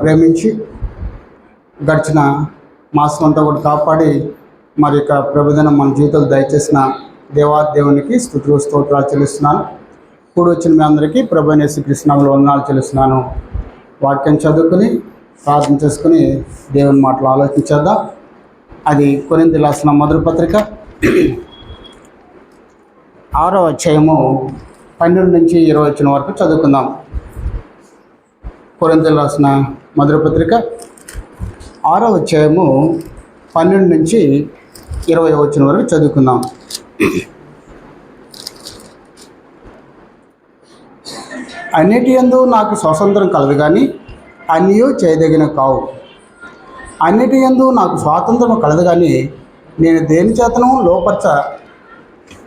ప్రేమించి గడిచిన మాసం అంతా కూడా కాపాడి మరి యొక్క ప్రభుదినం మన జీవితాలు దయచేసిన దేవునికి స్తుతులు స్తోత్రాలు చెల్లిస్తున్నాను. కూడి వచ్చిన మీ అందరికీ ప్రభు అయిన యేసుక్రీస్తు నామములో వందనాలు చెల్లిస్తున్నాను. వాక్యం చదువుకుని ప్రార్థన చేసుకుని దేవుని మాటలు ఆలోచించేద్దాం. అది కొరింథీయులకు రాసిన మొదటి పత్రిక 6వ అధ్యాయము 12 నుంచి 20 వరకు చదువుకుందాం. కొరింథీయులకు రాసిన మొదటి పత్రిక 6వ అధ్యాయము 12 నుంచి 20 వరకు చదువుకుందాం. అన్నిటి యందు నాకు స్వాతంత్రం కలదు, కానీ అన్నీ చేయదగిన కావు. అన్నిటి యందు నాకు స్వాతంత్రం కలదు, కానీ నేను దేని చేతను లోపరచ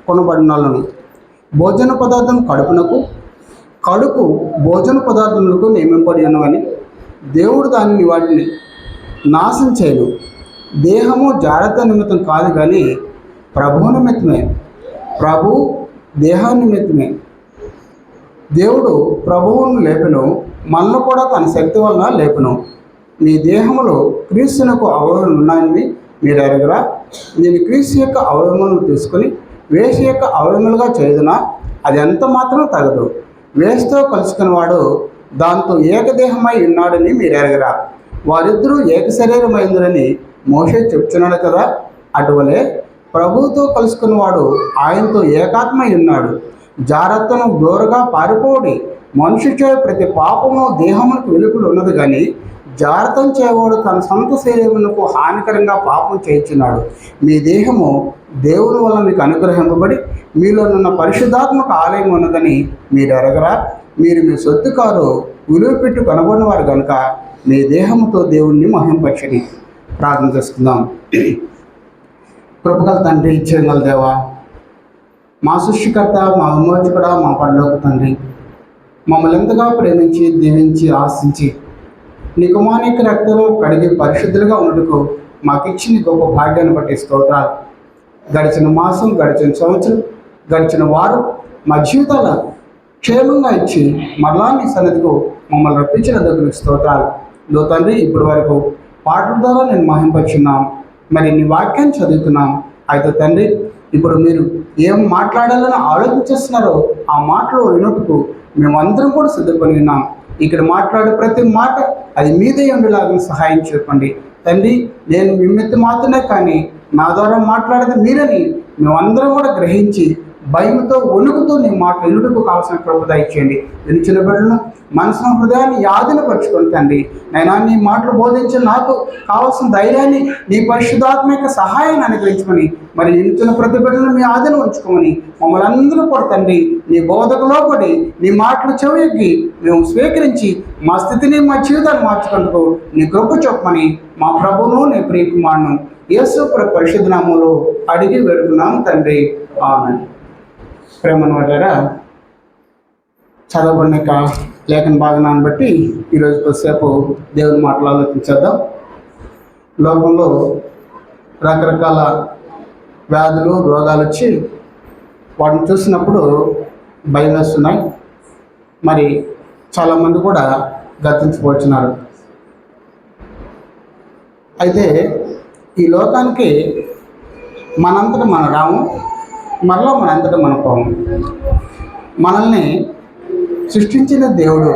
కొనబడినలను. భోజన పదార్థం కడుపు భోజన పదార్థములకు నియమింపడి ఉన్నవని దేవుడు దానిని వాటిని నాశనం చేయను. దేహము జాగ్రత్త నిమిత్తం కాదు, కానీ ప్రభువు నిమిత్తమే. ప్రభు దేహాన్ని నిమిత్తమే. దేవుడు ప్రభువును లేపెను, మనల్ని కూడా తన శక్తి వలన లేపెను. మీ దేహంలో క్రీస్తునకు అవయవాలు ఉన్నాయని మీరు ఎరగరా? నేను క్రీస్తు యొక్క అవయవములను తీసుకుని వేసి యొక్క అవయవములుగా చేయుదునా? అది ఎంత మాత్రం తగదు. వేసుతో కలుసుకున్నవాడు దాంతో ఏకదేహమై ఉన్నాడని మీరు ఎరగరా? వారిద్దరూ ఏక శరీరమైందని మోషే చెప్తున్నాడు కదా. అటువలే ప్రభువుతో కలుసుకున్నవాడు ఆయనతో ఏకాత్మై ఉన్నాడు. జాగ్రత్తను దూరగా పారిపోడి. మనిషి చే ప్రతి పాపము దేహమునకు వెలుపల ఉన్నది, కానీ జాగ్రత్తం చేయవాడు తన సొంత శరీరమునకు హానికరంగా పాపం చేయించున్నాడు. మీ దేహము దేవుని వల్ల మీకు అనుగ్రహింపబడి మీలో ఉన్న పరిశుద్ధాత్మక ఆలయం ఉన్నదని మీరు ఎరగరా? మీరు మీ సొత్తు కారు విలువ పెట్టి కనబడిన వారు కనుక మీ దేహముతో దేవుణ్ణి మహింపరచండి. ప్రార్థన చేసుకుందాం. కృపగల తండ్రి, ఇచ్చేయగల దేవా, మా సృష్టికర్త, మా విమోచకుడా, మా పరలోక తండ్రి, మమ్మల్ని ఎంతగా ప్రేమించి దీవించి ఆశించి నీ కుమారుని రక్తంలో కడిగి పరిశుద్ధులుగా ఉన్నట్టుకు మాకు ఇచ్చిన గొప్ప భాగ్యాన్ని బట్టి స్తోత్రాలు. గడిచిన మాసం, గడిచిన సంవత్సరం, గడిచిన వారం మా జీవితాల క్షేమంగా ఇచ్చి మరలా నీ సన్నిధికు మమ్మల్ని రప్పించిన దగ్గరికి స్తోత్రాలు. లో తండ్రి, ఇప్పటి వరకు పాటల ద్వారా నేను మహింపచున్నాం, మరి నీ వాక్యాన్ని చదువుతున్నాం. అయితే తండ్రి, ఇప్పుడు మీరు ఏం మాట్లాడాలని ఆలోచించేస్తున్నారో ఆ మాటలు వినుటకు మేమందరం కూడా సిద్ధపడి ఉన్నాం. ఇక్కడ మాట్లాడే ప్రతి మాట అది మీదే ఉండేలాగా సహాయం చెప్పండి తండ్రి. నేను మిమ్మల్ని మాత్రమే, కానీ నా ద్వారా మాట్లాడేది మీరని మేమందరం కూడా గ్రహించి భయంతో వణుకుతూ నీ మాటలు ఎన్నుటకు కావాల్సిన కృప దయచేయండి. వినిచిన బిడ్డలను మనసును హృదయాన్ని యాదినపరచుకొని తండ్రి, నైనా నీ మాటలు బోధించి నాకు కావాల్సిన ధైర్యాన్ని నీ పరిశుద్ధాత్మక సహాయాన్ని అనుగ్రహించుకొని మరి వినిచిన ప్రతి బిడ్డలను మీ ఆదిన ఉంచుకోమని మమ్మల్ని అందరూ కూడా తండ్రి నీ బోధకులో పడి నీ మాటలు చెవికి మేము స్వీకరించి మా స్థితిని మా జీవితాన్ని మార్చుకుంటూ నీ కృప చెప్పమని మా ప్రభువును నీ ప్రియకుమారును యేసు పరిశుద్ధ నామములో అడిగి వేడుకున్నాం తండ్రి, ఆమేన్. ప్రేమను వాళ్ళారా, చదవబడిన లేఖన భాగాన్ని బట్టి ఈరోజు కొద్దిసేపు దేవుని మాటలు ఆలోచించేద్దాం. లోకంలో రకరకాల వ్యాధులు, రోగాలు వచ్చి వాటిని చూసినప్పుడు భయం వేస్తున్నాయి. మరి చాలామంది కూడా గతించిపోతున్నారు. అయితే ఈ లోకానికి మనంతట మనం రాము, మరలా మనంతటా మనం పోము. మనల్ని సృష్టించిన దేవుడు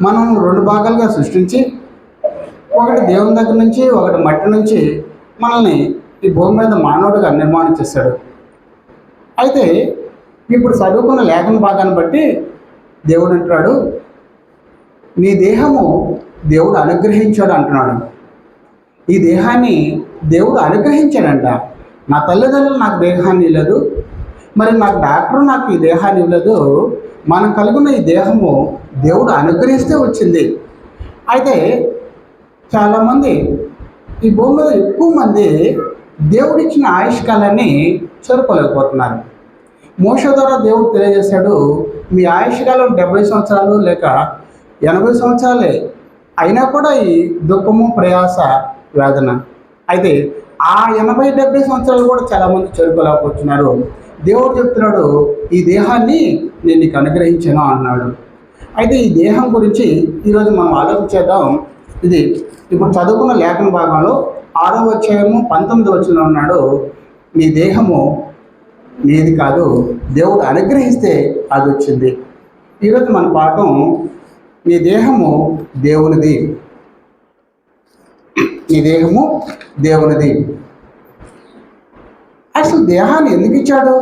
మనం 2 భాగాలుగా సృష్టించి, ఒకటి దేవుని దగ్గర నుంచి, ఒకటి మట్టి నుంచి మనల్ని ఈ భూమి మీద మానవుడిగా నిర్మాణం చేశాడు. అయితే ఇప్పుడు చదువుకున్న లేఖన భాగాన్ని బట్టి దేవుడు అంటున్నాడు, నీ దేహము దేవుడు అనుగ్రహించాడు అంటున్నాడు. ఈ దేహాన్ని దేవుడు అనుగ్రహించాడంట. నా తల్లిదండ్రులు నాకు దేహాన్ని ఇవ్వలేదు, మరి నాకు డాక్టర్ నాకు ఈ దేహాన్ని ఇవ్వలేదు. మనం కలిగిన ఈ దేహము దేవుడు అనుగ్రహిస్తే వచ్చింది. అయితే చాలామంది ఈ భూమి మీద ఎక్కువ మంది దేవుడిచ్చిన ఆయుష్కాలాన్ని చేరుకోలేకపోతున్నారు. మోషే ద్వారా దేవుడు తెలియజేశాడు, మీ ఆయుష్కాలం 70 సంవత్సరాలు లేక 80 సంవత్సరాలే, అయినా కూడా ఈ దుఃఖము, ప్రయాస, వేదన. అయితే ఆ 80-70 సంవత్సరాలు కూడా చాలామంది చేరుకోలేకపోతున్నారు. దేవుడు చెప్తున్నాడు, ఈ దేహాన్ని నేను నీకు అనుగ్రహించాను అన్నాడు. అయితే ఈ దేహం గురించి ఈరోజు మనం ఆలోచించేద్దాం. ఇది ఇప్పుడు చదువుకున్న లేఖన భాగంలో 6వ అధ్యాయము 19వ వచనంలో ఉన్నాడు, నీ దేహము నీది కాదు, దేవుడు అనుగ్రహిస్తే అది వచ్చింది. ఈరోజు మన పాఠం, నీ దేహము దేవునిది. నీ దేహము దేవునిది. అసలు దేహాన్ని ఎందుకు ఇచ్చాడు?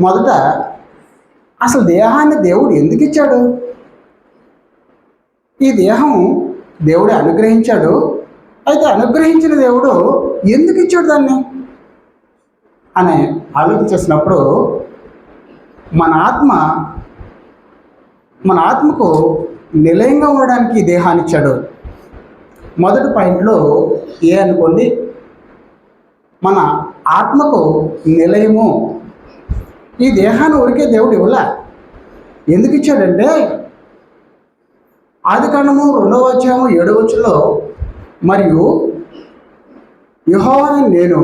మొదట అసలు దేహాన్ని దేవుడు ఎందుకు ఇచ్చాడు? ఈ దేహం దేవుడు అనుగ్రహించాడు. అయితే అనుగ్రహించిన దేవుడు ఎందుకు ఇచ్చాడు దాన్ని అని ఆలోచించేసినప్పుడు మన ఆత్మకు నిలయంగా ఉండడానికి ఈ దేహాన్ని ఇచ్చాడు. మొదటి పాయింట్లో అనుకోండి, మన ఆత్మకు నిలయము. ఈ దేహాన్ని ఊరికే దేవుడు ఇవ్వలే. ఎందుకు ఇచ్చాడంటే ఆదికాండము 2వ అధ్యాయము 7వ వచనంలో, మరియు యెహోవాను నేను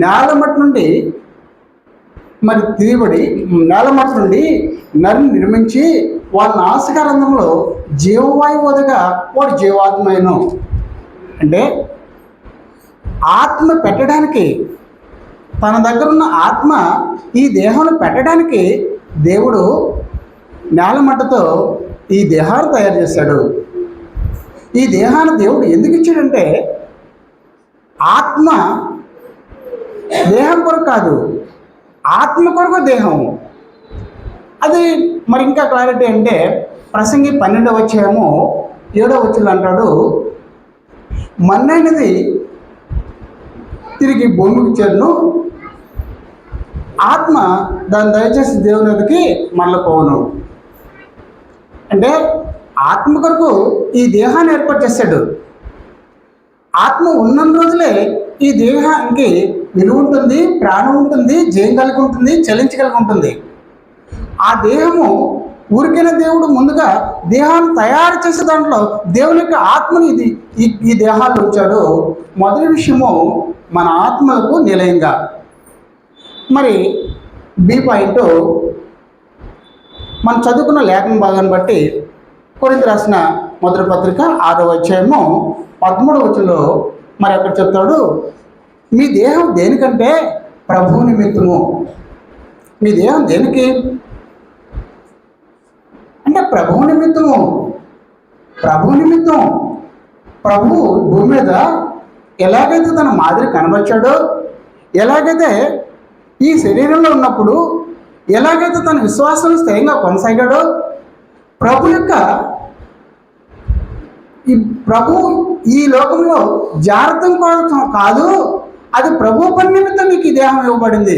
నేలమట్టి నుండి నేలమట్టి నుండి నరిని నిర్మించి వాడి నాసికారంధంలో జీవవాయువు వదగా వాడు జీవాత్మను. అంటే ఆత్మ పెట్టడానికి, తన దగ్గర ఉన్న ఆత్మ ఈ దేహంలో పెట్టడానికి దేవుడు నేలమట్టతో ఈ దేహాన్ని తయారు చేశాడు. ఈ దేహాన్ని దేవుడు ఎందుకు ఇచ్చాడంటే ఆత్మ దేహం కొరకు కాదు, ఆత్మ కొరకు దేహం. అది మరి ఇంకా క్లారిటీ అంటే ప్రసంగి 12వ అధ్యాయము 7వ వచనంలో అంటాడు, మన్నైనది తిరిగి భూమికి చేరును, ఆత్మ దాన్ని దయచేసి దేవుని ఎదుకి మళ్ళపోవును. అంటే ఆత్మ కొరకు ఈ దేహాన్ని ఏర్పాటు చేశాడు. ఆత్మ ఉన్న రోజులే ఈ దేహానికి విలువ ఉంటుంది, ప్రాణం ఉంటుంది, జయం కలిగి ఉంటుంది, చలించగలిగి ఉంటుంది. ఆ దేహము ఊరికైనా దేవుడు ముందుగా దేహాన్ని తయారు చేసే దాంట్లో దేవుని యొక్క ఆత్మని ఈ దేహాల్లో ఉంచాడు. మొదటి విషయము మన ఆత్మలకు నిలయంగా. మరి బి పాయింట్, మనం చదువుకున్న లేఖన భాగాన్ని బట్టి కొరింథీ రాసిన మొదటి పత్రిక 6వ అధ్యాయము 13వ వచనంలో మరి అక్కడ చెప్తాడు, మీ దేహం దేనికంటే ప్రభు నిమిత్తము. మీ దేహం దేనికి అంటే ప్రభు నిమిత్తము. ప్రభు భూమి మీద ఎలాగైతే తన మాదిరి కనబరిచాడో, ఎలాగైతే ఈ శరీరంలో ఉన్నప్పుడు ఎలాగైతే తన విశ్వాసం స్థిరంగా కొనసాగాడో, ప్రభు ఈ లోకంలో జాగ్రత్త కోసం కాదు, అది ప్రభు పని నిమిత్తం నీకు ఈ దేహం ఇవ్వబడింది.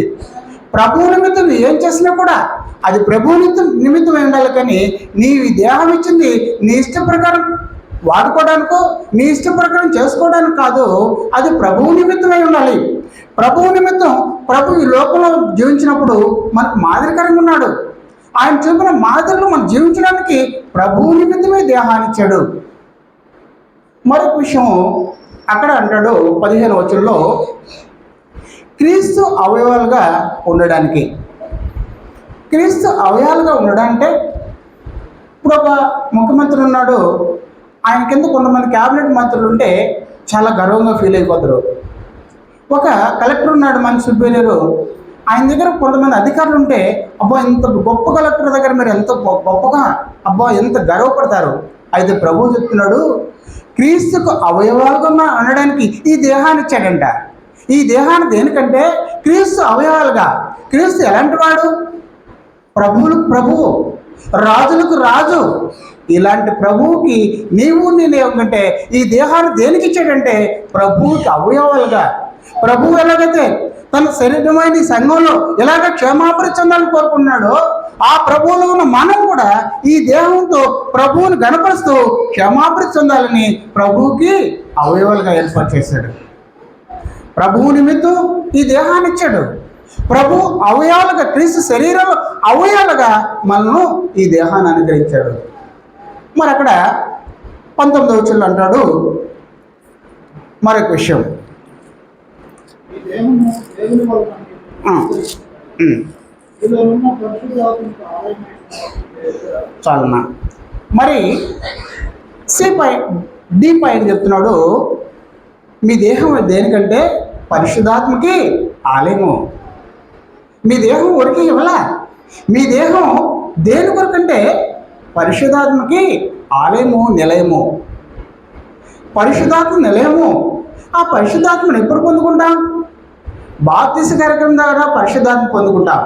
ప్రభు నిమిత్తం ఏం చేసినా కూడా అది ప్రభు నిమిత్తం ఉండాలి. కానీ నీ దేహం ఇచ్చింది నీ ఇష్ట ప్రకారం వాడుకోవడానికో నీ ఇష్ట ప్రకారం చేసుకోవడానికి కాదు, అది ప్రభువు నిమిత్తమై ఉండాలి. ప్రభువు నిమిత్తం ప్రభు ఈ లోకంలో జీవించినప్పుడు మనకు మాదిరికరంగా ఉన్నాడు. ఆయన చూపిన మాదిరిలో మనం జీవించడానికి ప్రభువు నిమిత్తమే దేహాన్ని ఇచ్చాడు. మరొక విషయం అక్కడ అంటాడు 15వ వచనంలో, క్రీస్తు అవయవాలుగా ఉండడానికి. క్రీస్తు అవయవాలుగా ఉండడంటే ఇప్పుడు ఒక ముఖ్యమంత్రి ఉన్నాడు, ఆయన కింద కొంతమంది క్యాబినెట్ మంత్రులు ఉంటే చాలా గర్వంగా ఫీల్ అయిపోతారు. ఒక కలెక్టర్ ఉన్నాడు, మన సుపీరియరు, ఆయన దగ్గర కొంతమంది అధికారులు ఉంటే అబ్బా ఇంత గొప్ప కలెక్టర్ దగ్గర మీరు ఎంత గొప్పగా అబ్బా ఎంత గర్వపడతారు. అయితే ప్రభువు చెప్తున్నాడు, క్రీస్తుకు అవయవాలుగా అనడానికి ఈ దేహాన్ని ఇచ్చాడంట. ఈ దేహాన్ని దేనికంటే క్రీస్తు అవయవాలుగా. క్రీస్తు ఎలాంటి వాడు? ప్రభువులకు ప్రభువు, రాజులకు రాజు. ఇలాంటి ప్రభువుకి నేను ఏమంటే ఈ దేహాన్ని దేనికి ఇచ్చాడంటే ప్రభువుకి అవయవాలుగా. ప్రభువు ఎలాగైతే తన శరీరమైన ఈ సంఘంలో ఎలాగ క్షేమాభివృద్ధి చెందాలని కోరుకున్నాడో, ఆ ప్రభువులో ఉన్న మనం కూడా ఈ దేహంతో ప్రభువుని గణపరుస్తూ క్షేమాభివృద్ధి చెందాలని ప్రభువుకి అవయవాలుగా ఏర్పాటు చేశాడు. ప్రభువు నిమిత్తం ఈ దేహాన్ని ఇచ్చాడు. ప్రభు అవయవాలుగా, క్రీస్తు శరీరంలో అవయవాలుగా మనను ఈ దేహాన్ని అనుగ్రహించాడు. మరి అక్కడ 19వ వచనంలో అంటాడు మరొక విషయం, చాలన్నా. మరి డి పాయింట్ చెప్తున్నాడు, మీ దేహం దేనికంటే పరిశుద్ధాత్మకి ఆలయము. మీ దేహం ఉరికి ఇవ్వలా, మీ దేహం దేని కొరకంటే పరిశుద్ధాత్మకి ఆలయము, నిలయము. పరిశుద్ధాత్మ నిలయము. ఆ పరిశుద్ధాత్మను ఎప్పుడు పొందుకుంటాం? బాప్తిస్మ కార్యక్రమం ద్వారా పరిశుద్ధాత్మ పొందుకుంటాం.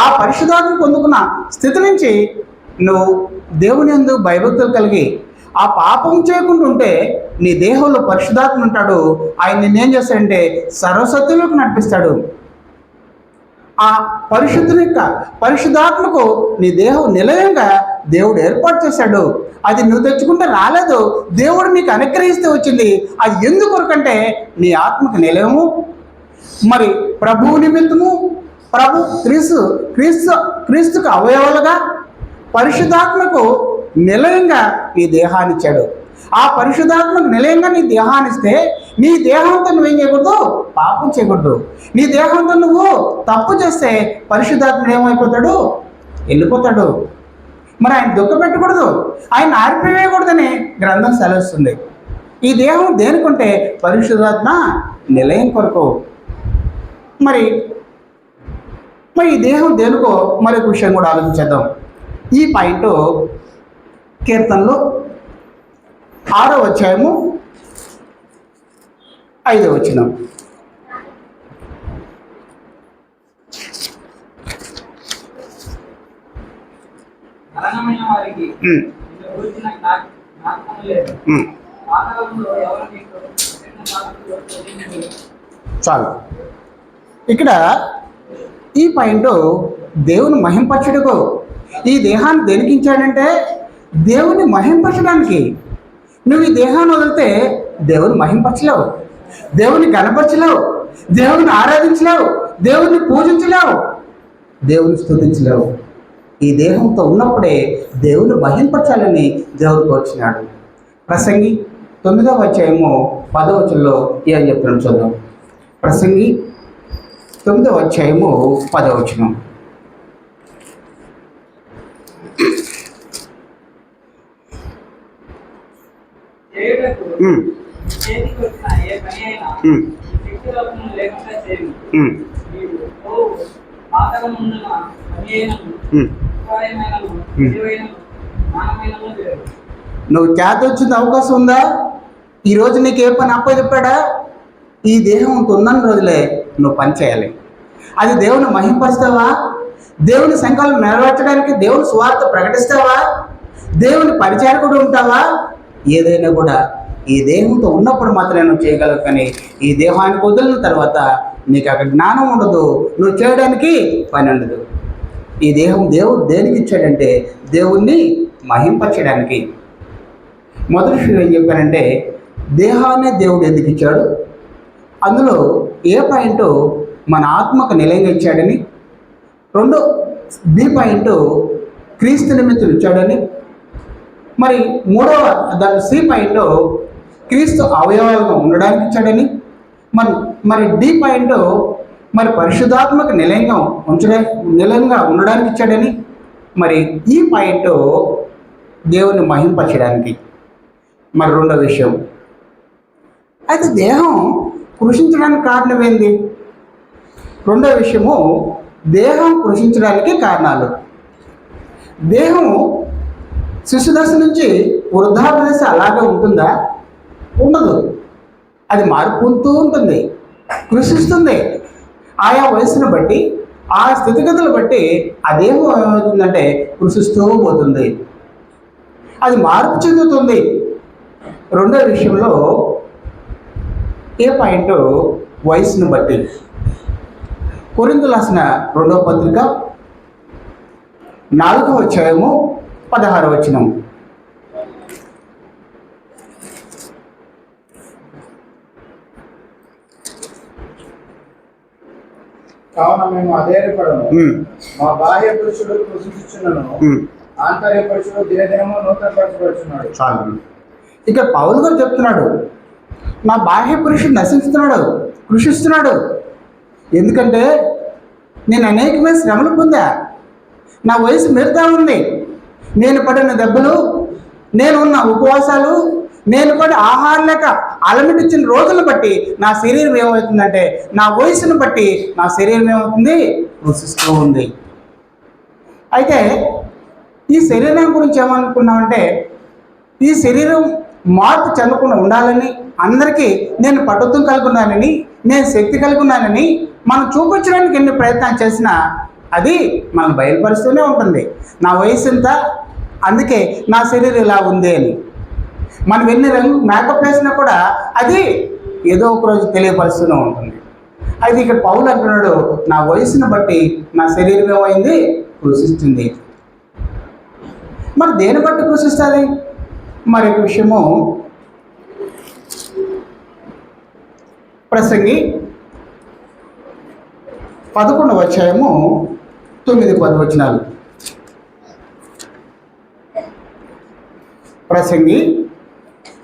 ఆ పరిశుద్ధాత్మ పొందుకున్న స్థితి నుంచి నువ్వు దేవుని యందు భయభక్తులు కలిగి ఆ పాపం చేయకుండా ఉంటే నీ దేహంలో పరిశుద్ధాత్మ ఉంటాడు. ఆయన నిన్నేం చేస్తాడంటే సర్వసత్యంలోకి నడిపిస్తాడు. ఆ పరిశుద్ధాత్మకు నీ దేహం నిలయంగా దేవుడు ఏర్పాటు చేశాడు. అది నువ్వు తెచ్చుకుంటే రాలేదు, దేవుడు నీకు అనుగ్రహిస్తే వచ్చింది. అది ఎందుకొరకంటే నీ ఆత్మకు నిలయము, మరి ప్రభువు నిమిత్తము, క్రీస్తుకు అవయవాలుగా పరిశుద్ధాత్మకు నిలయంగా నీ దేహాన్ని ఇచ్చాడు. ఆ పరిశుద్ధాత్మకు నిలయంగా నీ దేహాన్ని ఇస్తే నీ దేహంతో నువ్వేం చేయకూడదు? పాపం చేయకూడదు. నీ దేహంతో నువ్వు తప్పు చేస్తే పరిశుద్ధాత్ముడు ఏమైపోతాడు? వెళ్ళిపోతాడు. మరి ఆయన దుఃఖ పెట్టకూడదు, ఆయన ఆరిపోయకూడదని గ్రంథం సెలవిస్తుంది. ఈ దేహం దేనికంటే పరిశుద్ధాత్మ నిలయం కొరకు. మరి ఈ దేహం దేనికో మరొక విషయం కూడా ఆలోచించేద్దాం. ఈ పాయింట్ కీర్తనలు 6వ అధ్యాయము 5వ వచనం. చాలు. ఇక్కడ ఈ పాయింట్ దేవుని మహింపరచుటకు, ఈ దేహాన్ని దేనికి ఇచ్చాడంటే దేవుని మహింపరచడానికి. నువ్వు ఈ దేహాన్ని వదిలితే దేవుని మహింపరచలేవు, దేవుని గణపరచలేవు, దేవుని ఆరాధించలేవు, దేవుని పూజించలేవు, దేవుని స్తుతించలేవు. ఈ దేహంతో ఉన్నప్పుడే దేవుని మహింపరచాలని దేవుడు కోరుచున్నాడు. ప్రసంగి 9వ అధ్యాయము 10వ వచనంలో ఏం చెప్తున్నాడు చూద్దాం. ప్రసంగి 9వ అధ్యాయము 10వ వచనం. నువ్వు చేత వచ్చిన అవకాశం ఉందా? ఈరోజు నీకు ఏ పని అప్పచెప్పాడా? ఈ దేహం ఉన్న రోజులే నువ్వు పని చేయాలి. అది దేవుని మహింపరుస్తావా? దేవుని సంకల్పం నెరవేర్చడానికి దేవుని సువార్త ప్రకటిస్తావా? దేవుని పరిచారకుడు ఉంటావా? ఏదైనా కూడా ఈ దేహంతో ఉన్నప్పుడు మాత్రమే నువ్వు చేయగలవు. కానీ ఈ దేహానికి వదిలిన తర్వాత నీకు అక్కడ జ్ఞానం ఉండదు, నువ్వు చేయడానికి పని ఉండదు. ఈ దేహం దేవుడు దేనికి ఇచ్చాడంటే దేవుణ్ణి మహింపరచడానికి. మొదటి విషయం ఏం చెప్పానంటే దేహాన్ని దేవుడు ఎందుకు ఇచ్చాడు, అందులో ఏ పాయింట్ మన ఆత్మకు నిలయంగా ఇచ్చాడని, రెండో బి పాయింట్ క్రీస్తు నిమిత్తం ఇచ్చాడని, మరి మూడవ దాని సి పాయింట్ క్రీస్తు అవయవాలుగా ఉండడానికి ఇచ్చాడని, మరి డి పాయింట్ మరి పరిశుద్ధాత్మక నిలయంగా ఉండడానికి ఇచ్చాడని, మరి ఈ పాయింట్ దేవుని మహింపరచడానికి. మరి రెండో విషయం అయితే దేహం కృషించడానికి కారణం ఏంది? రెండో విషయము దేహం కృషించడానికి కారణాలు. దేహం శిశుదశ నుంచి వృద్ధాప్య దశ అలాగే ఉంటుందా? ఉండదు. అది మారిపోతూ ఉంటుంది, కృషిస్తుంది. ఆయా వయసును బట్టి, ఆ స్థితిగతులు బట్టి ఆ దేహం ఏమవుతుందంటే కృషిస్తూ పోతుంది, అది మార్పు చెందుతుంది. రెండో విషయంలో ఏ పాయింట్ వయసును బట్టి. కొరింథీయులకు రాసిన 2వ పత్రిక 4వ అధ్యాయము 16వ వచనం. కావున మేము అధైర్యపడము, మా బాహ్య పురుషుడు కృషించుచున్నను, ఆంతర్య పురుషుడు దినదినము నూతనపరచబడుచున్నాడు. చాలు. ఇక పౌలు గారు చెప్తున్నాడు, నా బాహ్య పురుషుడు నశిస్తున్నాడు, కృషిస్తున్నాడు. ఎందుకంటే నేను అనేకమైన శ్రమలు పొందా, నా వయసు మెరుతా ఉంది, నేను పడిన దెబ్బలు, నేను ఉన్న ఉపవాసాలు, నేను పడి ఆహారం లేక అలమిటిచ్చిన రోజులను బట్టి నా శరీరం ఏమవుతుందంటే, నా వయసును బట్టి నా శరీరం ఏమవుతుంది, కృషిస్తూ ఉంది. అయితే ఈ శరీరం గురించి ఏమనుకున్నామంటే, ఈ శరీరం మార్పు చెందకుండా ఉండాలని, అందరికీ నేను పట్టుత్వం కలిగి ఉన్నానని, నేను శక్తి కలిగి ఉన్నానని మనం చూపించడానికి ఎన్ని ప్రయత్నాలు చేసినా అది మనం బయలుపరుస్తూనే ఉంటుంది. నా వయసు ఎంత, అందుకే నా శరీరం ఇలా ఉంది అని. మనం ఎన్ని రంగు మేకప్ వేసినా కూడా అది ఏదో ఒక రోజు తెలియపరుస్తూనే ఉంటుంది. అయితే ఇక్కడ పౌలు అంటున్నాడు, నా వయసును బట్టి నా శరీరం ఏమైంది, కృషిస్తుంది. మరి దేని బట్టి కృషిస్తుంది? మరి ఒక విషయము ప్రసంగి 11వ అధ్యాయము 9-10 వచనాలు. ప్రసంగి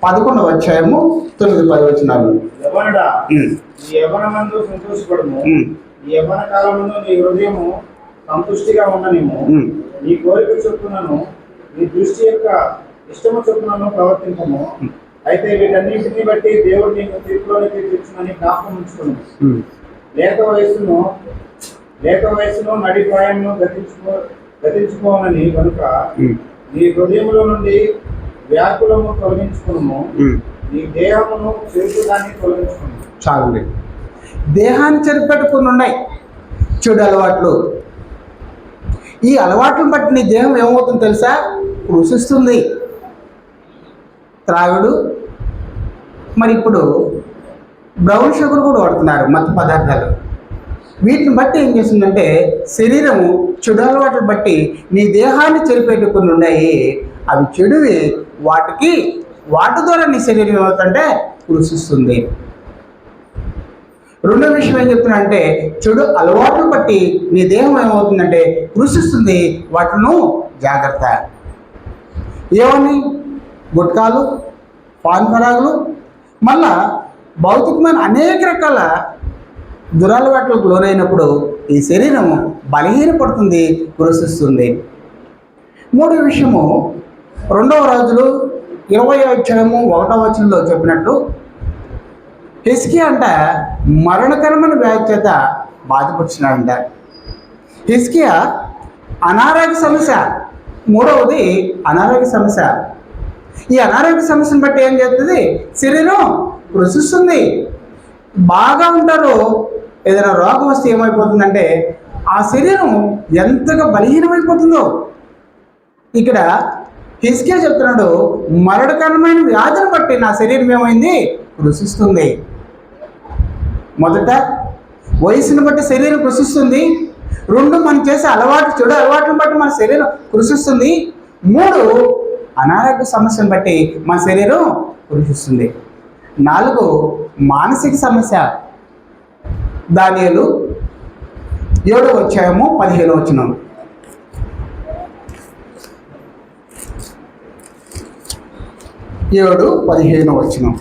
11వ అధ్యాయము 9-10 వచనాలు. యవ్వనుడా, నీ యవ్వనమందు సంతోషపడము, నీ యవ్వన కాలమందు నీ హృదయము సంతుష్టిగా ఉండనిము, నీ కోరిక చొప్పునను నీ దృష్టి యొక్క ఇష్టము చొప్పునను ప్రవర్తించము. అయితే వీటన్నింటిని బట్టి దేవుడు నీకు తీర్పులోనికి తెచ్చునని జ్ఞాపకం ఉంచుకును. లేక వయసును నడి ప్రాయమును గతించుకోనని కనుక నీ హృదయములో నుండి వ్యాకులము తొలగించుకును, నీ దేహమును చెరుపుదాన్ని తొలగించుకును. చాలండి. దేహాన్ని చెరిపెట్టుకుని ఉన్నాయి చెడు అలవాట్లు. ఈ అలవాట్లను బట్టి నీ దేహం ఏమవుతుందో తెలుసా, కృషిస్తుంది. త్రాగుడు, మరి ఇప్పుడు బ్రౌన్ షుగర్ కూడా వాడుతున్నారు, మత్తు పదార్థాలు. వీటిని బట్టి ఏం చేస్తుందంటే, శరీరము చెడు అలవాట్లు బట్టి నీ దేహాన్ని చెరిపెట్టుకుని ఉన్నాయి. అవి చెడువి, వాటి ద్వారా నీ శరీరం ఏమవుతుందంటే కృషిస్తుంది. రెండో విషయం ఏం చెప్తున్నా అంటే, చెడు అలవాట్లు బట్టి నీ దేహం ఏమవుతుందంటే కృషిస్తుంది. వాటిను జాగ్రత్త. ఏమని? గుట్కాలు, పాన్ పరాగులు, మళ్ళా భౌతికమైన అనేక రకాల దురలవాట్లకు లోనైనప్పుడు ఈ శరీరం బలహీనపడుతుంది, కృషిస్తుంది. మూడో విషయము 2వ రాజులు 20వ అధ్యాయము 1వ వచనంలో చెప్పినట్లు, హిజ్కియా అంట మరణకరమైన వ్యాధి చేత బాధపడుచున్నాడంట. హిజ్కియా అనారోగ్య సమస్య, మూడవది అనారోగ్య సమస్య. ఈ అనారోగ్య సమస్యను బట్టి ఏం చేస్తుంది, శరీరం కృషిస్తుంది. బాగా ఉంటారు, ఏదైనా రోగం వస్తే ఏమైపోతుందంటే ఆ శరీరం ఎంతగా బలహీనమైపోతుందో. ఇక్కడ హిజ్కియా చెప్తున్నాడు, మరణకరమైన వ్యాధిని బట్టి నా శరీరం ఏమైంది, కృషిస్తుంది. మొదట వయసును బట్టి శరీరం కృషిస్తుంది. 2 మనం చేసే చెడు అలవాట్లను బట్టి మన శరీరం కృషిస్తుంది. 3 అనారోగ్య సమస్యను బట్టి మన శరీరం కృషిస్తుంది. 4 మానసిక సమస్య. దానియేలు 7వ అధ్యాయము 15వ వచనం. ఏడు 15వ వచనం.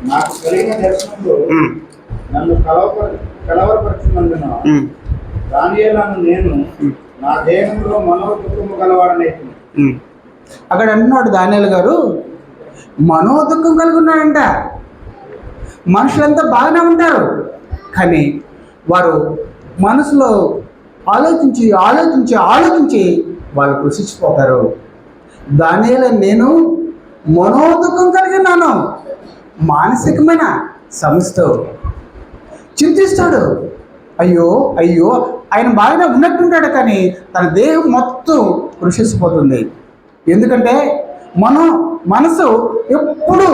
నాకు కలిగిన దర్శనంలో నన్ను కలవరపరుచున్నందున దానియేలును నేను నా దేహంలో మనోదుఖము గలవాడనైతిని. అక్కడ అంటున్నాడు దానియేలు గారు, మనోదుఖం కలిగి ఉన్నాడంట. మనుషులంతా బాగానే ఉంటారు, కానీ వారు మనసులో ఆలోచించి ఆలోచించి ఆలోచించి వాళ్ళు కృషించిపోతారు. దానియేలు నేను మనోదుఖం కలిగి ఉన్నాను, మానసికమైన సమస్యతో చింతిస్తాడు. అయ్యో అయ్యో, ఆయన బాగానే ఉన్నట్టుంటాడు, కానీ తన దేహం మొత్తం కృషించిపోతుంది. ఎందుకంటే మనసు ఎప్పుడు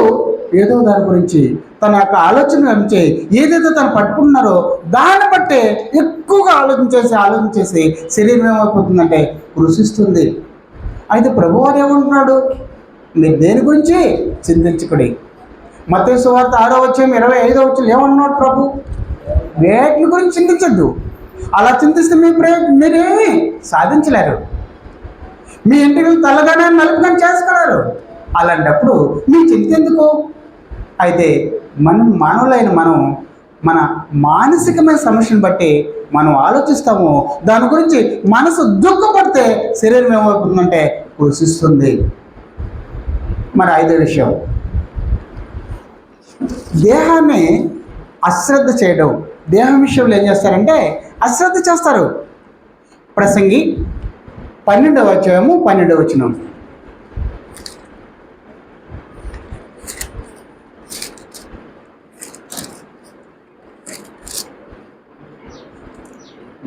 ఏదో దాని గురించి, తన యొక్క ఆలోచన గురించి, ఏదైతే తను పట్టుకున్నారో దాన్ని బట్టే ఎక్కువగా ఆలోచించేసి శరీరం ఏమైపోతుందంటే కృషిస్తుంది. అయితే ప్రభువారు ఏమంటున్నాడు, మీరు దేని గురించి చింతించకుడి. మత్తయి సువార్త 6వ అధ్యాయం 25వ వచనం ఏమన్నాడు ప్రభు, వేటి గురించి చింతించద్దు. అలా చింతిస్తే మీరేమి సాధించలేరు. మీ ఇంటికి తలగానే నలుపుగానే చేసుకోలేరు. అలాంటప్పుడు మీ చింత ఎందుకు? అయితే మానవులైన మనం మన మానసికమైన సమస్యను బట్టి మనం ఆలోచిస్తాము, దాని గురించి మనసు దుఃఖపడితే శరీరం ఏమవుతుందంటే కృషిస్తుంది. మరి ఐదో విషయం, దేహాన్ని అశ్రద్ధ చేయడం. దేహం విషయంలో ఏం చేస్తారంటే అశ్రద్ధ చేస్తారు. ప్రసంగి 12వ అధ్యాయము 12వ వచనం.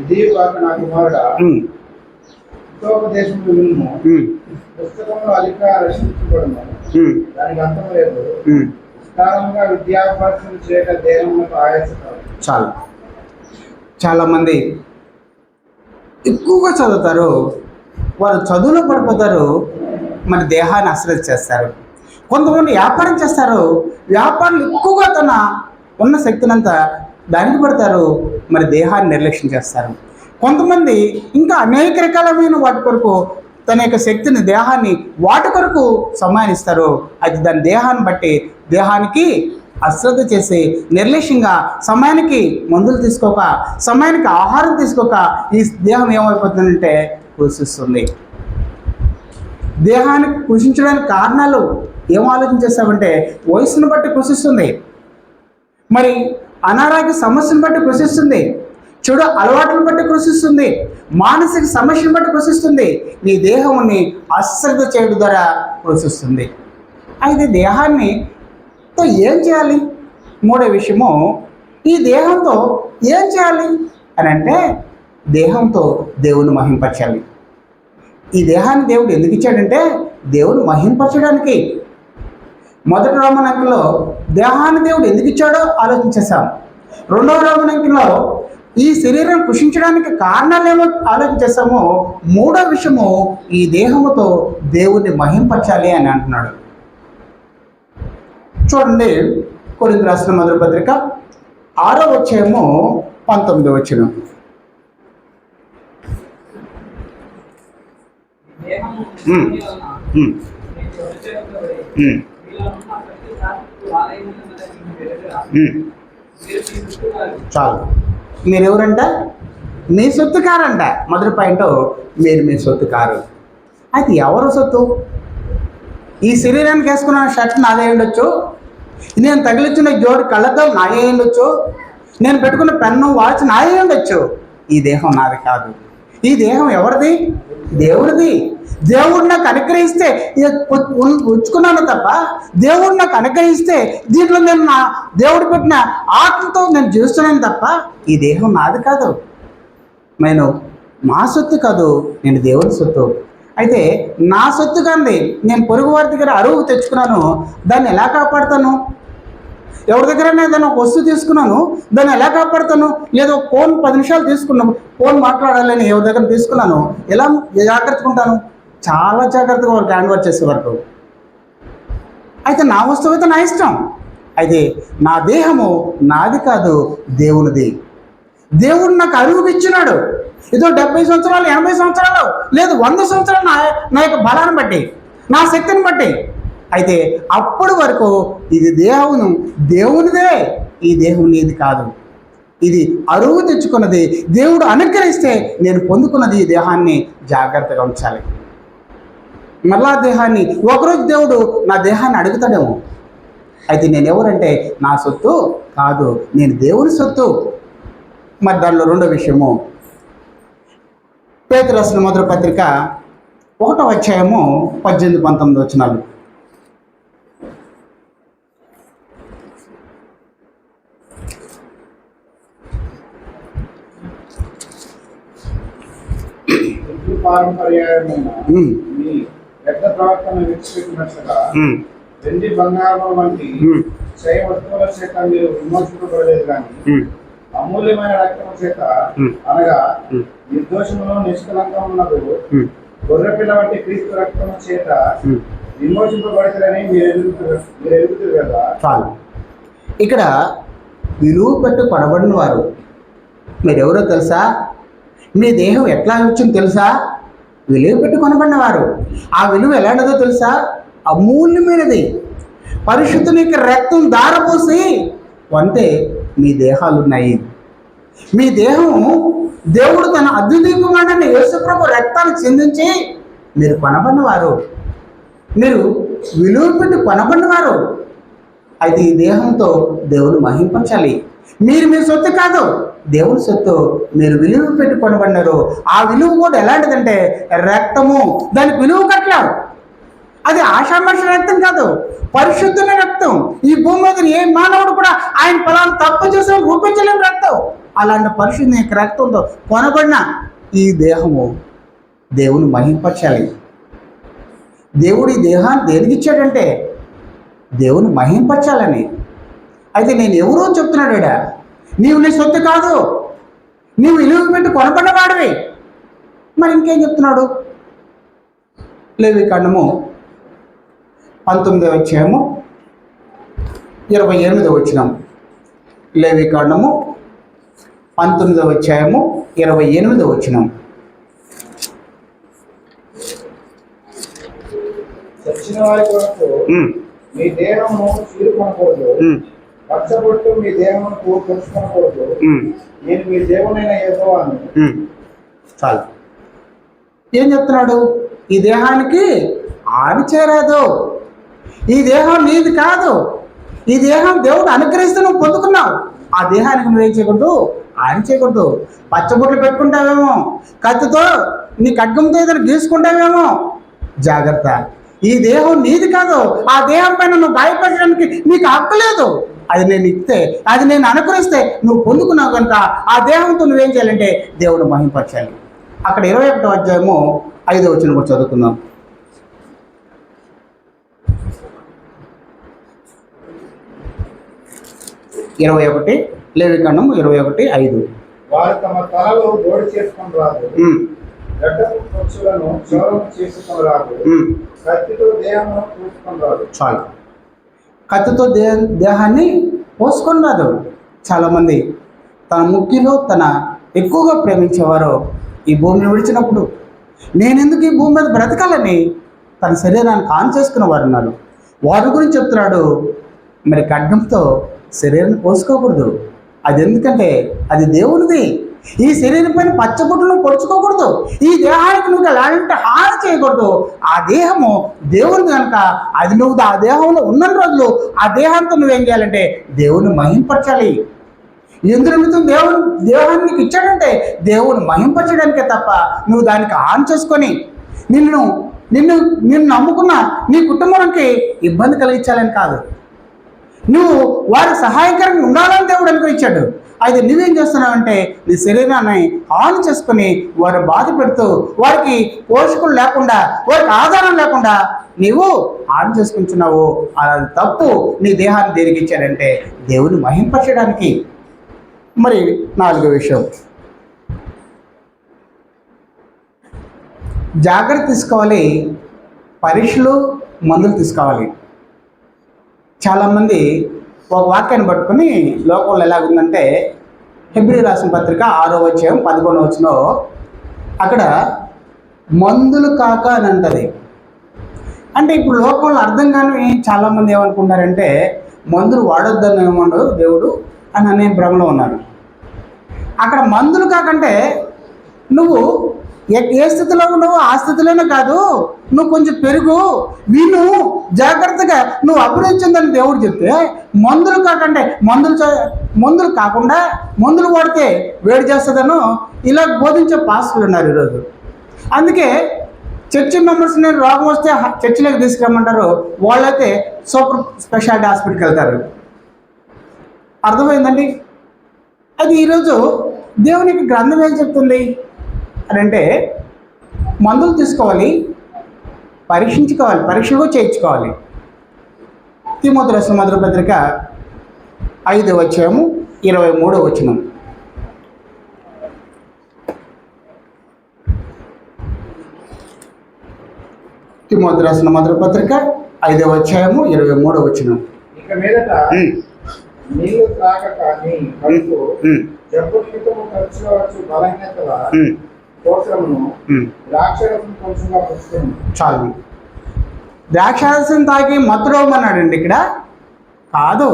ఇది కాక నా కుమారుడా, హితోపదేశములు వినుము. పుస్తకంలో అధిక రక్షించబడును, దానికి అంతం లేదు. విస్తారంగా విద్యాభ్యాసం చేయక దేహములకు ఆయాసపడు. చాలామంది ఎక్కువగా చదువుతారు, వారు చదువులో పడిపోతారు, మరి దేహాన్ని అశ్రద్ధ చేస్తారు. కొంతమంది వ్యాపారం చేస్తారు, వ్యాపారం ఎక్కువగా తన ఉన్న శక్తినంతా దానికి పడతారు, మరి దేహాన్ని నిర్లక్ష్యం చేస్తారు. కొంతమంది ఇంకా అనేక రకాలమైన వాటి కొరకు తన యొక్క శక్తిని, దేహాన్ని వాటి కొరకు సమయాన్ని ఇస్తారు. అది దాని దేహాన్ని బట్టి దేహానికి అశ్రద్ధ చేసి నిర్లక్ష్యంగా సమయానికి మందులు తీసుకోక, సమయానికి ఆహారం తీసుకోక ఈ దేహం ఏమైపోతుందంటే కృషిస్తుంది. దేహానికి కృషించడానికి కారణాలు ఏం ఆలోచించేస్తామంటే వయసును బట్టి కృషిస్తుంది, మరి అనారోగ్య సమస్యను బట్టి కృషిస్తుంది, చెడు అలవాట్లను బట్టి కృషిస్తుంది, మానసిక సమస్యను బట్టి కృషిస్తుంది, నీ దేహాన్ని అశ్రద్ధ చేయడం ద్వారా కృషిస్తుంది. అయితే దేహాన్ని తో ఏం చేయాలి? మూడో విషయము, ఈ దేహంతో ఏం చేయాలి అని అంటే దేహంతో దేవుని మహింపరచాలి. ఈ దేహాన్ని దేవుడు ఎందుకు ఇచ్చాడంటే దేవుని మహింపరచడానికి. మొదటి రోమనంకిలో దేహాన్ని దేవుడు ఎందుకు ఇచ్చాడో ఆలోచించేసాం. రెండవ రోమనంకిలో ఈ శరీరం కృషించడానికి కారణాలేమో ఆలోచించేసాము. మూడో విషయము, ఈ దేహముతో దేవుణ్ణి మహింపరచాలి అని అంటున్నాడు. చూడండి, కొరింథీయులకు రాసిన మొదటి పత్రిక 6వ అధ్యాయము 19వ వచనం. చాలు. మీరెవరంట? మీ సొత్తు కారంట. మొదటి పాయింట్, మీరు మీ సొత్తు కారు. అయితే ఎవరు సొత్తు? ఈ శరీరానికి వేసుకున్న షర్ట్ నాదే ఉండొచ్చు, నేను తగిలించిన జోడు కళ్ళతో నాదే ఉండొచ్చు, నేను పెట్టుకున్న పెన్ను వాచ్ నాదే ఉండొచ్చు. ఈ దేహం నాది కాదు. ఈ దేహం ఎవరిది? దేవుడిది. దేవుడు నాకు అనుగ్రహిస్తే ఉంచుకున్నాను తప్ప, దేవుడు నాకు అనుగ్రహిస్తే దీంట్లో నేను నా దేవుడు పెట్టిన ఆత్మతో నేను జీవిస్తున్నాను తప్ప ఈ దేహం నాది కాదు. నేను నా సొత్తు కాదు, నేను దేవుడి సొత్తు. అయితే నా సొత్తు కానీ నేను పొరుగు వారి దగ్గర అరువు తెచ్చుకున్నాను, దాన్ని ఎలా కాపాడుతాను? ఎవరి దగ్గర ఏదైనా ఒక వస్తువు తీసుకున్నాను, దాన్ని ఎలా కాపాడుతాను? లేదా ఫోన్ 10 నిమిషాలు తీసుకున్నాను, ఫోన్ మాట్లాడాలని ఎవరి దగ్గర తీసుకున్నాను, ఎలా జాగ్రత్తగా ఉంటాను? చాలా జాగ్రత్తగా వారికి హ్యాండ్ ఓవర్ చేసే వరకు. అయితే నా వస్తువు అయితే నా ఇష్టం. అయితే నా దేహము నాది కాదు, దేవునిది. దేవుడు నాకు అరువుకి ఇచ్చినాడు. ఏదో 70 సంవత్సరాలు, 80 సంవత్సరాలు, లేదు 100 సంవత్సరాలు నా యొక్క బలాన్ని బట్టి, నా శక్తిని బట్టి. అయితే అప్పటి వరకు ఇది దేహమును దేవునిదే, ఈ దేహం నీది కాదు. ఇది అరువు తెచ్చుకున్నది, దేవుడు అనుగ్రహిస్తే నేను పొందుకున్నది. ఈ దేహాన్ని జాగ్రత్తగా ఉంచాలి. మళ్ళా దేహాన్ని ఒకరోజు దేవుడు నా దేహాన్ని అడుగుతాడేమో. అయితే నేను ఎవరంటే నా సొత్తు కాదు, నేను దేవుని సొత్తు. మరి దానిలో రెండో విషయము, పేతురు రాసిన మొదటి పత్రిక 1వ అధ్యాయము 18-19 వచనాలు. పారంపర్యమైన మీ పెద్ద ప్రవర్తన విడిచిపెట్టినట్లుగా వెండి బంగారం వంటి క్షయ వస్తువుల చేత మీరు విమోచింపబడలేదు కానీ అమూల్యమైన రక్తము చేత, అనగా నిర్దోషములో నిష్కలంకమునకు గొర్రెపిల్ల వంటి క్రీస్తు రక్తము చేత విమోచింపబడతారని మీరు ఎదుగుతారు కదా. చాలు. ఇక్కడ విలువ పెట్టు కొనబడిన వారు మీరెవరో తెలుసా? మీ దేహం ఎట్లా వచ్చిందో తెలుసా? విలువ పెట్టి కొనబడినవారు. ఆ విలువ ఎలాంటిదో తెలుసా? అమూల్యమైనది. పరిశుద్ధుని యొక్క రక్తం దారపోసి వంటే మీ దేహాలు ఉన్నాయి. మీ దేహము దేవుడు తన అద్వితీయ కుమారుడైన యేసుప్రభు రక్తాన్ని చిందించి మీరు కొనబడినవారు, మీరు విలువ పెట్టి కొనబడినవారు. అయితే ఈ దేహంతో దేవుని మహింపరచాలి. మీరు మీ సొత్తు కాదు, దేవుని సొత్తు. మీరు విలువ పెట్టి కొనబడినారు. ఆ విలువ కూడా ఎలాంటిదంటే రక్తము. దానికి విలువ కట్టలేవు. అది ఆషామాష రక్తం కాదు, పరిశుద్ధమైన రక్తం. ఈ భూమి మీద ఏ మానవుడు కూడా ఆయన ఫలాన్ని తప్పు చేసిన రూపించలేని రక్తం. అలాంటి పరిశుద్ధ యొక్క రక్తంతో కొనబడిన ఈ దేహము దేవుని మహింపరచాలి. దేవుడు ఈ దేహాన్ని దేనికి ఇచ్చాడంటే దేవుని మహింపరచాలని. అయితే నేను ఎవరో చెప్తున్నాడా, నీవు నీ సొత్తు కాదు, నీవు విలువ పెట్టి కొనబడినవాడివి. మరి ఇంకేం చెప్తున్నాడు? లేవికాండము 19వ అధ్యాయము 28వ వచనం. లేవికాండము 19వ అధ్యాయము 28వ వచనం. చచ్చిన వారి కొరకు మీ దేహము చీరుకొనకూడదు, పచ్చబొట్టు మీ దేహమును పొడుచుకొనకూడదు. నేను మీ దేవునైన యెహోవాను. చాలు. ఏం చెప్తున్నాడు? ఈ దేహానికి ఆడి చేరాదు. ఈ దేహం నీది కాదు. ఈ దేహం దేవుడు అనుగ్రహిస్తూ నువ్వు పొందుకున్నావు. ఆ దేహానికి నువ్వేం చేయకూడదు, ఆడి చేయకూడదు. పచ్చబొట్లు పెట్టుకుంటావేమో, కత్తితో నీ ఖడ్గంతో ఏదైనా గీసుకుంటావేమో, జాగ్రత్త. ఈ దేహం నీది కాదు. ఆ దేహం పైన నువ్వు గాయపరచడానికి నీకు హక్కు లేదు. అది నేను ఇస్తే, అది నేను అనుగ్రహిస్తే నువ్వు పొందుకున్నావు కనుక ఆ దేహంతో నువ్వేం చేయాలంటే దేవుడు మహింపరచాలి. అక్కడ 21వ అధ్యాయము 5వ వచనం కూడా చదువుకుందాం. 21 లేవికాండం 21:5. వారు తమ తలలో దోడి చేసుకొని రాదు, గడ్డపు పక్షులను క్షౌరం చేసుకొని రాదు, కత్తితో దేహమును పూసుకొని రాదు. చాలు. కత్తితో దేహాన్ని పోసుకొని రాదు. చాలామంది తన ముక్కిలో తన ఎక్కువగా ప్రేమించేవారు ఈ భూమిని విడిచినప్పుడు నేనెందుకు ఈ భూమి మీద బ్రతకాలని తన శరీరాన్ని ఆన్ చేసుకున్న వారు ఉన్నారు. వారి గురించి చెప్తున్నాడు, మరి ఖడ్గంతో శరీరాన్ని పోసుకోకూడదు. అది ఎందుకంటే అది దేవునిది. ఈ శరీరం పైన పచ్చబొట్టును పొడుచుకోకూడదు. ఈ దేహానికి నువ్వు ఎలాంటి హాని చేయకూడదు. ఆ దేహము దేవుని కనుక అది నువ్వు ఆ దేహంలో ఉన్న రోజులు ఆ దేహంతో నువ్వేం చేయాలంటే దేవుని మహింపరచాలి. ఎందుకు నిమిత్తం దేవుని దేహాన్ని నీకు ఇచ్చాడంటే దేవుని మహింపరచడానికే తప్ప నువ్వు దానికి ఆన్ చేసుకొని నిన్ను నమ్ముకున్న నీ కుటుంబానికి ఇబ్బంది కలిగించాలని కాదు. నువ్వు వారికి సహాయకరంగా ఉండాలని దేవుడు అనుగ్రహించాడు. అయితే నువ్వేం చేస్తున్నావంటే నీ శరీరాన్ని ఆన్ చేసుకుని వారు బాధ పెడుతూ వారికి పోషకులు లేకుండా వారికి ఆధారం లేకుండా నీవు ఆన్ చేసుకుంటున్నావు. అది తప్పు. నీ దేహాన్ని దేనికి ఇచ్చాడంటే దేవుని మహింపరచడానికి. మరి 4వ విషయం, జాగ్రత్త తీసుకోవాలి. పరీక్షలు మందులు తీసుకోవాలి. చాలామంది ఒక వాక్యాన్ని పట్టుకొని లోకంలో ఎలాగుందంటే హెబ్రీ రాసిన పత్రిక 6వ అధ్యాయం 11వ వచనంలో అక్కడ మందులు కాక అని అంటది. అంటే ఇప్పుడు లోకంలో అర్థం కాని చాలామంది ఏమనుకుంటారంటే మందులు వాడొద్దని ఏమన్నాడు దేవుడు అని అనే భ్రమలో ఉన్నారు. అక్కడ మందులు కాకంటే నువ్వు ఏ స్థితిలో ఉన్నావో ఆ స్థితిలోనే కాదు, నువ్వు కొంచెం పెరుగు విను, జాగ్రత్తగా నువ్వు అభివృద్ధి చెందని దేవుడు చెప్తే మందులు కాకంటే మందులు కాకుండా మందులు వాడితే వేడి చేస్తుందనో ఇలా బోధించే పాస్టర్లు ఉన్నారు ఈరోజు. అందుకే చర్చి మెంబర్స్ని రోగం వస్తే చర్చిలోకి తీసుకురమ్మంటారు. వాళ్ళైతే సూపర్ స్పెషాలిటీ హాస్పిటల్కి వెళ్తారు. అర్థమైందండి? అది ఈరోజు దేవునికి గ్రంథం ఏం చెప్తుంది అని అంటే మందులు తీసుకోవాలి, పరీక్షించుకోవాలి, పరీక్షలు చేయించుకోవాలి. తిమోతి రాసిన మొదటి పత్రిక 5వ అధ్యాయము 23వ వచనం. తిమోతి రాసిన మొదటి పత్రిక 5వ అధ్యాయము 23వ వచనం. ఇక మీదట నీళ్లు త్రాగక నీ కడుపు జబ్బు నిమిత్తము ఖర్చుకోవచ్చు బలహీనతల పోషణను ద్రాక్షరసం కొంచెంగా పుచ్చుకుని. చాలు. ద్రాక్షారసం తాగి మత్తుడవమన్నాడండి ఇక్కడ? కాదు.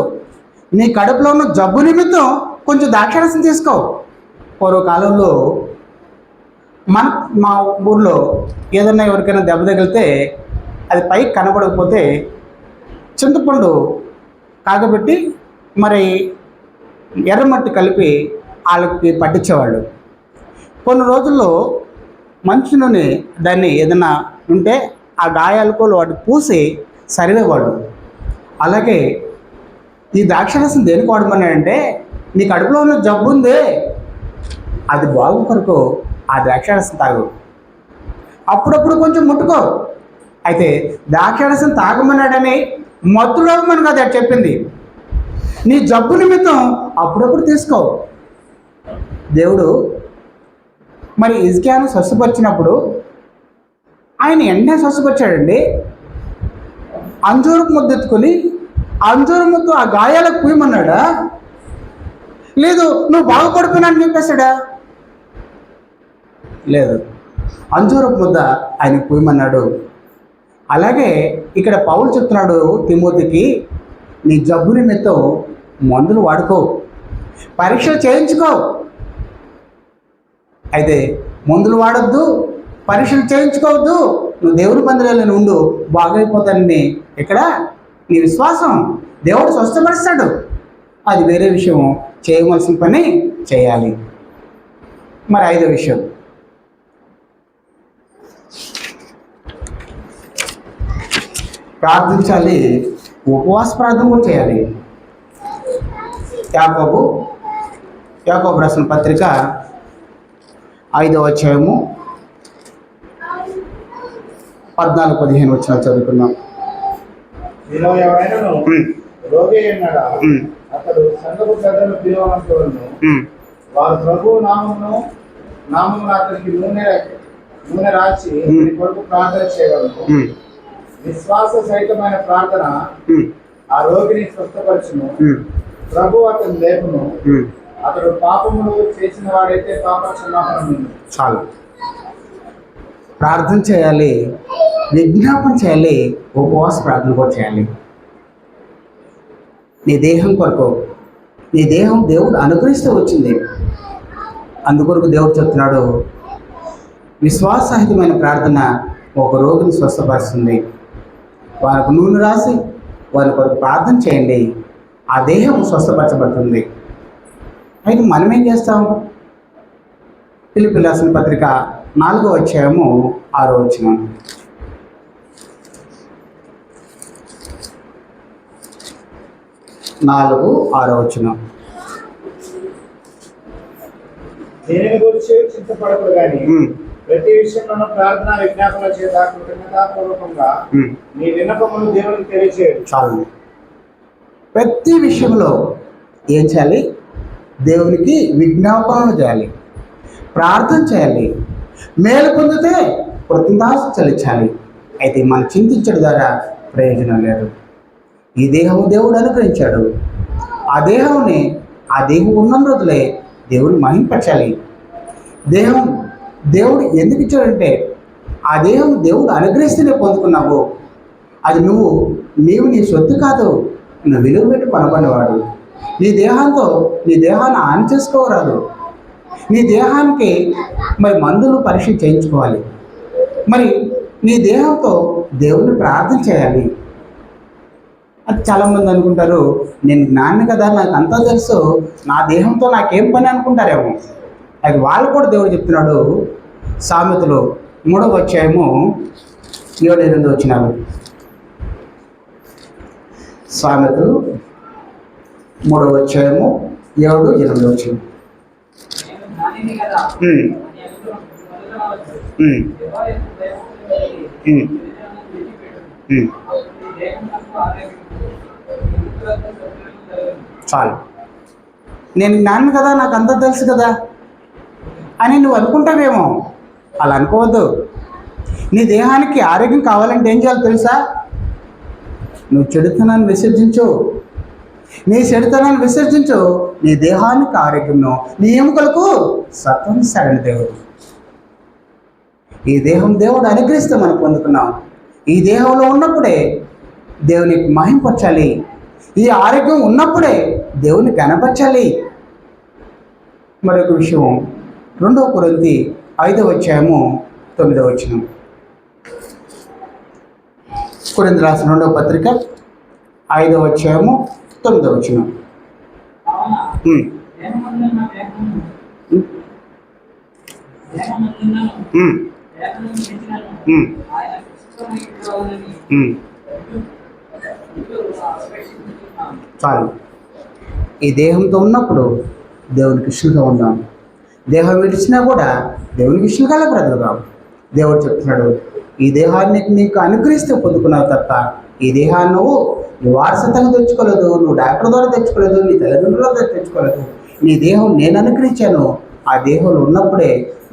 నీ కడుపులో ఉన్న జబ్బు నిమిత్తం కొంచెం ద్రాక్షారసం తీసుకో. పూర్వకాలంలో మా ఊర్లో ఏదన్నా ఎవరికైనా దెబ్బ తగిలితే అది పైకి కనబడకపోతే చింతపండు కాగబెట్టి మరి ఎర్రమట్టి కలిపి వాళ్ళకి పట్టించేవాళ్ళు. కొన్ని రోజుల్లో మంచి నూనె దాన్ని ఏదైనా ఉంటే ఆ గాయాలకు వాటి పూసి సరివేవాడు. అలాగే ఈ ద్రాక్షరసం దేనికి వాడమన్నాడంటే, నీ కడుపులో ఉన్న జబ్బు ఉందే అది బాగు కొరకు ఆ ద్రాక్షరసం తాగు. అప్పుడప్పుడు కొంచెం ముట్టుకో. అయితే ద్రాక్షరసం తాగమన్నాడని మత్తుడవమని కదా చెప్పింది. నీ జబ్బు నిమిత్తం అప్పుడప్పుడు తీసుకో. దేవుడు మరి హిజ్కియాను స్వస్థపరిచినప్పుడు ఆయన వెంటనే స్వస్థపరిచాడండి. అంజూరపు ముద్ద ఎత్తుకొని అంజూరు ముద్దు ఆ గాయాలకు పూయమన్నాడా? లేదు నువ్వు బాగుపడిపోయినా అని చెప్పేశాడా? లేదు, అంజూరపు ముద్ద ఆయన పూయమన్నాడు. అలాగే ఇక్కడ పౌలు చెప్తున్నాడు తిమోతికి, నీ జబ్బు నిమిత్తం మందులు వాడుకో, పరీక్షలు చేయించుకో. అయితే మందులు వాడొద్దు, పరీక్షలు చేయించుకోవద్దు, నువ్వు దేవుని మందిరాలను ఉండు, బాగైపోతానని ఇక్కడ నీ విశ్వాసం. దేవుడు స్వస్థపరుస్తాడు, అది వేరే విషయం. చేయవలసిన పని చేయాలి. మరి 5వ విషయం, ప్రార్థించాలి. ఉపవాస ప్రార్థన కూడా చేయాలి. యాకోబు రాసిన పత్రిక 5వ అధ్యాయము 14-15 వచనాలు చదువుకున్నాం. మీలో ఎవరైనాను రోగి అన్నాడా, అతడు సంఘపు పెద్దలు పిలవనంతవరకు వారు ప్రభువు నామమున అతనికి నూనె రాసి కొరకు ప్రార్థన చేయగలరు. విశ్వాస సహితమైన ప్రార్థన ఆ రోగిని స్వస్థపరచును. ప్రభు అతను లేపును. అతడు పాపములు చేసిన వాడైతే పాప క్షమాపణ. చాలు. ప్రార్థన చేయాలి, విజ్ఞాపన చేయాలి, ఉపవాస ప్రార్థన కూడా చేయాలి. నీ దేహం కొరకు, నీ దేహం దేవుడు అనుగ్రహిస్తూ వచ్చింది. అందుకొరకు దేవుడు చెప్తున్నాడు, విశ్వాసహితమైన ప్రార్థన ఒక రోగిని స్వస్థపరుస్తుంది. వారికి నూనె రాసి వారి కొరకు ప్రార్థన చేయండి, ఆ దేహం స్వస్థపరచబడుతుంది. అయితే మనం ఏం చేస్తాం? ఫిలిప్పీయులకు రాసిన పత్రిక 4వ అధ్యాయము 6వ వచనం. దేనిని గురించి చింతపడకూడదు కానీ ప్రతి విషయంలోనూ ప్రార్థన విజ్ఞాపన చేత కృతజ్ఞతాపూర్వకంగా నీ విన్నపములు దేవునికి తెలియచేయండి. చాలు. ప్రతి విషయంలో ఏం చేయాలి? దేవునికి విజ్ఞాపనలు చేయాలి, ప్రార్థన చేయాలి, మేలు పొందితే కృతజ్ఞతాస్తుతులు చెల్లించాలి. అయితే మనం చింతించడం ద్వారా ప్రయోజనం లేదు. ఈ దేహము దేవుడు అనుగ్రహించాడు. ఆ దేహంని, ఆ దేహం ఉన్న రోజులే దేవుడిని మహింపరచాలి. దేహం దేవుడు ఎందుకు ఇచ్చాడంటే, ఆ దేహం దేవుడు అనుగ్రహిస్తేనే పొందుకున్నావు. అది నీవు నీ సొత్తు కాదు, నువ్వు విలువ పెట్టి కొనబడినవాడు. నీ దేహంతో నీ దేహాన్ని హాని చేసుకోరాదు. నీ దేహానికి మరి మందులు పరీక్ష చేయించుకోవాలి. మరి నీ దేహంతో దేవుని ప్రార్థన చేయాలి. అది చాలామంది అనుకుంటారు, నేను జ్ఞాని కదా, నాకు అంతా తెలుసు, నా దేహంతో నాకేం పని అనుకుంటారేమో. అది వాళ్ళు కూడా దేవుడు చెప్తున్నాడు. సామెతలు 3వ అధ్యాయము 7-8 వచనాలు. సామెతలు 3వ అధ్యాయము 7-8 వచనం. చాలు. నేను జ్ఞాని కదా, నాకు అంతా తెలుసు కదా అని నువ్వు అనుకుంటావేమో. అలా అనుకోవద్దు. నీ దేహానికి ఆరోగ్యం కావాలంటే ఏం చేయాలో తెలుసా? నువ్వు చెడుతనాన్ని విసర్జించు. నీ చెడుతనాన్ని విసర్జించు, నీ దేహానికి ఆరోగ్యంను, నీ ఎముకలకు సత్వం ఇస్తాడని దేవుడు. ఈ దేహం దేవుడు అనుగ్రహిస్తే మనం పొందుకున్నాం. ఈ దేహంలో ఉన్నప్పుడే దేవునికి మహింపరచాలి. ఈ ఆరోగ్యం ఉన్నప్పుడే దేవుని కనపరచాలి. మరొక విషయం 2 కొరింథీ 5:9. కొరింథీ రాసిన 2వ పత్రిక 5:9. చాలు. ఈ దేహంతో ఉన్నప్పుడు దేవునికి ఇష్టంగా ఉందాం. దేహం విడిచినా కూడా దేవునికి ఇష్టంగా బ్రతుకుదాం. దేవుడు చెప్తున్నాడు, ఈ దేహాన్ని నీకు అనుగ్రహిస్తే పొందుకున్నావు తప్ప ఈ దేహాన్ని నువ్వు వారసత్వంగా తెచ్చుకోలేదు, నువ్వు డాక్టర్ ద్వారా తెచ్చుకోలేదు, నీ తల్లిదండ్రుల ద్వారా తెచ్చుకోలేదు. నీ దేహం నేను అనుగ్రహించాను. ఆ దేహంలో ఉన్నప్పుడే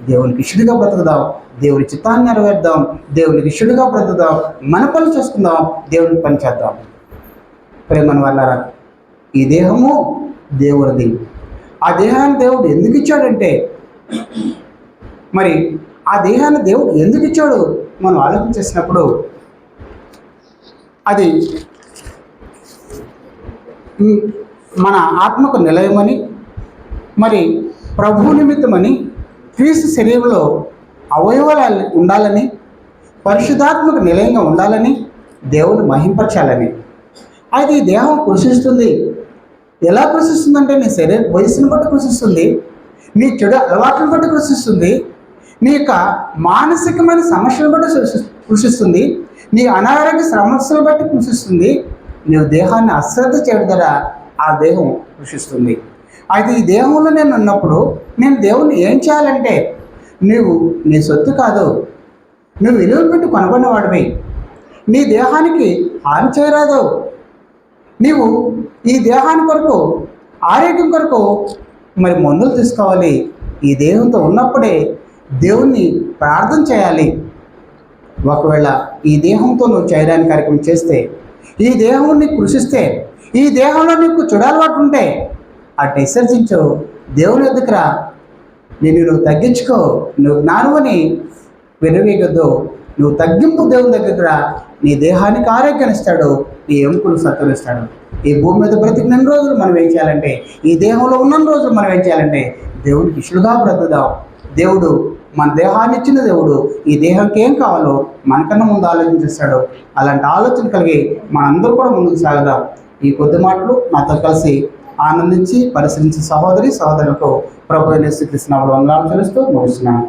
దేవునికి ఇష్టంగా బ్రతుకుదాం, దేవుని చిత్తాన్ని నెరవేర్దాం, దేవునికి ఇష్టంగా బ్రతుకుదాం, మన పనులు చేసుకుందాం, దేవునికి పని చేద్దాం. ప్రేమను వల్లారా, ఈ దేహము దేవుడిది. ఆ దేహాన్ని దేవుడు ఎందుకు ఇచ్చాడంటే, మరి ఆ దేహాన్ని దేవుడు ఎందుకు ఇచ్చాడు మనం ఆలోచన చేసినప్పుడు అది మన ఆత్మకు నిలయమని, మరి ప్రభు నిమిత్తమని, క్రీస్తు శరీరంలో అవయవాలు ఉండాలని, పరిశుద్ధాత్మకు నిలయంగా ఉండాలని, దేవుని మహింపరచాలని. అయితే ఈ దేహం కృషిస్తుంది. ఎలా కృషిస్తుందంటే నీ శరీర వయసును బట్టి కృషిస్తుంది, నీ చెడు అలవాట్లను బట్టి కృషిస్తుంది, నీ యొక్క మానసికమైన సమస్యలను బట్టి కృషిస్తుంది, నీ అనారోగ్య సమస్యలను బట్టి కృషిస్తుంది. నీవు దేహాన్ని అశ్రద్ధ చేయడం ద్వారా ఆ దేహం కృషిస్తుంది. అయితే ఈ దేహంలో నేను ఉన్నప్పుడు నేను దేవుణ్ణి ఏం చేయాలంటే, నీవు నీ సొత్తు కాదు, నువ్వు విలువ పెట్టి కొనబడిన వాడివి. నీ దేహానికి హాని చేయరాదు. నీవు ఈ దేహాన్ని కొరకు, ఆరోగ్యం కొరకు మరి మందులు తీసుకోవాలి. ఈ దేహంతో ఉన్నప్పుడే దేవుణ్ణి ప్రార్థన చేయాలి. ఒకవేళ ఈ దేహంతో నువ్వు చేయడానికి కార్యక్రమం చేస్తే, ఈ దేహాన్ని కృషిస్తే, ఈ దేహంలో నీకు చూడాలవాటు ఉంటే అటు విసర్జించు, దేవుని దగ్గర నువ్వు తగ్గించుకో. నువ్వు జ్ఞానమని విరవీగద్దు. నువ్వు తగ్గింపు దేవుని దగ్గర నీ దేహానికి ఆరోగ్యాన్ని ఇస్తాడు, నీ ఎముకలు సత్తునిస్తాడు. ఈ భూమి మీద బ్రతికిన రోజులు మనం ఏం చేయాలంటే, ఈ దేహంలో ఉన్న రోజులు మనం ఏం చేయాలంటే దేవునికి ఇష్టలుగా బ్రతుకుదాం. దేవుడు మన దేహాన్ని ఇచ్చిన దేవుడు ఈ దేహానికి ఏం కావాలో మనకన్నా ముందు ఆలోచించేస్తాడు. అలాంటి ఆలోచన కలిగి మనందరూ కూడా ముందుకు సాగదాం. ఈ కొద్ది మాటలు నాతో కలిసి ఆనందించి పరిశీలించి సహోదరులకు ప్రభు యేసు క్రీస్తు నామములో వందనాలు చెల్లిస్తూ ముగిస్తున్నాను.